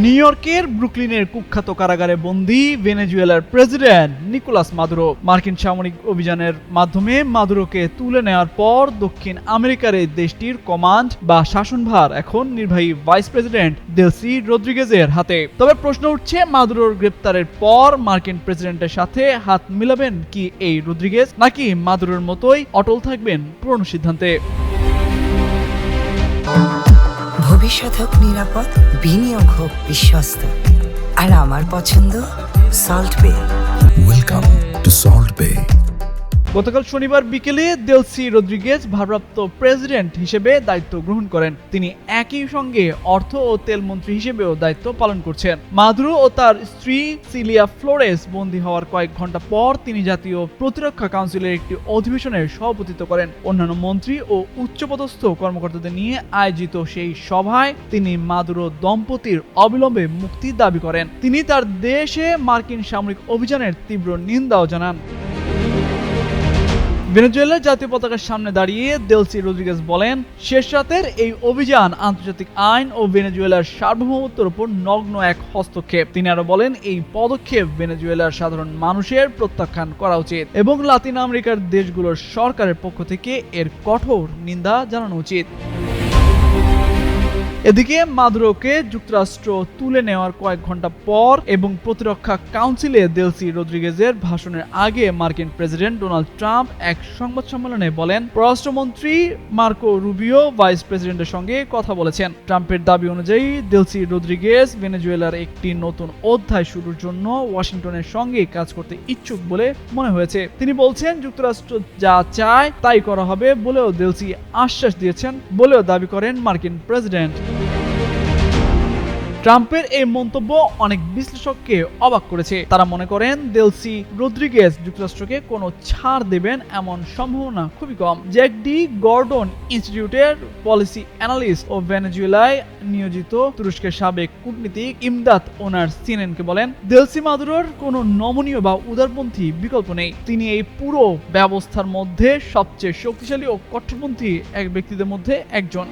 New ইয়র্কের ব্রুকলিনের কুখ্যাত কারাগারে বন্দী ভেনেজুয়েলার প্রেসিডেন্ট নিকোলাস মাদুরো। মার্কিন সামরিক অভিযানের মাধ্যমে মাদুরোকে তুলে নেওয়ার পর দক্ষিণ আমেরিকার এই দেশটির কমান্ড বা শাসনভার এখন নির্বাহী ভাইস প্রেসিডেন্ট দেলসি রদ্রিগেজের হাতে। তবে প্রশ্ন উঠছে, মাদুরোর গ্রেপ্তারের পর মার্কিন প্রেসিডেন্টের সাথে হাত মিলাবেন কি এই রদ্রিগেজ, নাকি মাদুরোর মতোই অটল থাকবেন পুরনো সিদ্ধান্তে? ভবিষ্যৎ হোক নিরাপদ, বিনিয়োগ হোক বিশ্বস্ত, আর আমার পছন্দ সল্ট বে। ওয়েলকাম টু সল্ট বে। গতকাল শনিবার বিকেলে দেলসি রদ্রিগেজ ভারপ্রাপ্ত প্রেসিডেন্ট হিসেবে দায়িত্ব গ্রহণ করেন। তিনি একই সঙ্গে অর্থ ও তেল মন্ত্রী হিসেবেও দায়িত্ব পালন করছেন। মাদুরো ও তার স্ত্রী সিলিয়া ফ্লোরেস বন্দী হওয়ার কয়েক ঘন্টা পর তিনি জাতীয় প্রতিরক্ষা কাউন্সিলের একটি অধিবেশনের সভাপতিত্ব করেন। অন্যান্য মন্ত্রী ও উচ্চপদস্থ কর্মকর্তাদের নিয়ে আয়োজিত সেই সভায় তিনি মাদুরো দম্পতির অবিলম্বে মুক্তি দাবি করেন। তিনি তার দেশে মার্কিন সামরিক অভিযানের তীব্র নিন্দাও জানান। ভেনেজুয়েলার জাতীয় পতাকার সামনে দাঁড়িয়ে দেলসি রদ্রিগেজ বলেন, শেষ রাতের এই অভিযান আন্তর্জাতিক আইন ও ভেনেজুয়েলার সার্বভৌমত্বের উপর নগ্ন এক হস্তক্ষেপ। তিনি আরো বলেন, এই পদক্ষেপ ভেনেজুয়েলার সাধারণ মানুষের প্রত্যাখ্যান করা উচিত এবং লাতিন আমেরিকার দেশগুলোর সরকারের পক্ষ থেকে এর কঠোর নিন্দা জানানো উচিত। এদিকে মাদুরোকে যুক্তরাষ্ট্র তুলে নেওয়ার কয়েক ঘন্টা পর এবং প্রতিরক্ষা কাউন্সিলে দেলসি রদ্রিগেজের ভাষণের আগে মার্কিন প্রেসিডেন্ট ডোনাল্ড ট্রাম্প এক সংবাদ সম্মেলনে বলেন, পররাষ্ট্রমন্ত্রী মার্কো রুবিও ভাইস প্রেসিডেন্টের সঙ্গে কথা বলেছেন। ট্রাম্পের দাবি অনুযায়ী দেলসি রদ্রিগেজ ভেনেজুয়েলার একটি নতুন অধ্যায় শুরুর জন্য ওয়াশিংটনের সঙ্গে কাজ করতে ইচ্ছুক বলে মনে হয়েছে। তিনি বলছেন, যুক্তরাষ্ট্র যা চায় তাই করা হবে বলেও দেলসি আশ্বাস দিয়েছেন বলেও দাবি করেন মার্কিন প্রেসিডেন্ট। ট্রাম্পের এই মন্তব্য অনেক বিশ্লেষককে অবাক করেছে। তারা মনে করেন দেলসি রদ্রিগেজ যুক্তরাষ্ট্রকে কোনো ছাড় দেবেন এমন সম্ভাবনা খুবই কম। জ্যাক ডি গর্ডন ইনস্টিটিউটের পলিসি অ্যানালিস্ট ও ভেনেজুয়েলায় নিয়োজিত তুরস্কের সাবেক কূটনীতিক ইমদাদ ওনার সিএনএনকে বলেন, দেলসি মাদুরোর কোনো নমনীয় বা উদারপন্থী বিকল্প নেই। তিনি এই পুরো ব্যবস্থার মধ্যে সবচেয়ে শক্তিশালী ও কট্টরপন্থী এক ব্যক্তিদের মধ্যে একজন।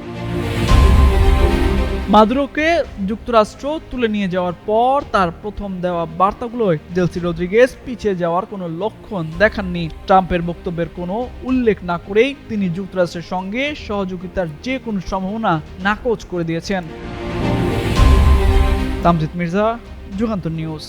মাদুরোকে যুক্তরাষ্ট্র তুলে নিয়ে যাওয়ার পর তার প্রথম দেওয়া বার্তাগুলোয় দেলসি রদ্রিগেজ পিছিয়ে যাওয়ার কোনো লক্ষণ দেখাননি। ট্রাম্পের বক্তব্যের কোনো উল্লেখ না করেই তিনি যুক্তরাষ্ট্রের সঙ্গে সহযোগিতার যে কোনো সম্ভাবনা নাকচ করে দিয়েছেন। তামজিদ মির্জা, যুগান্তর নিউজ।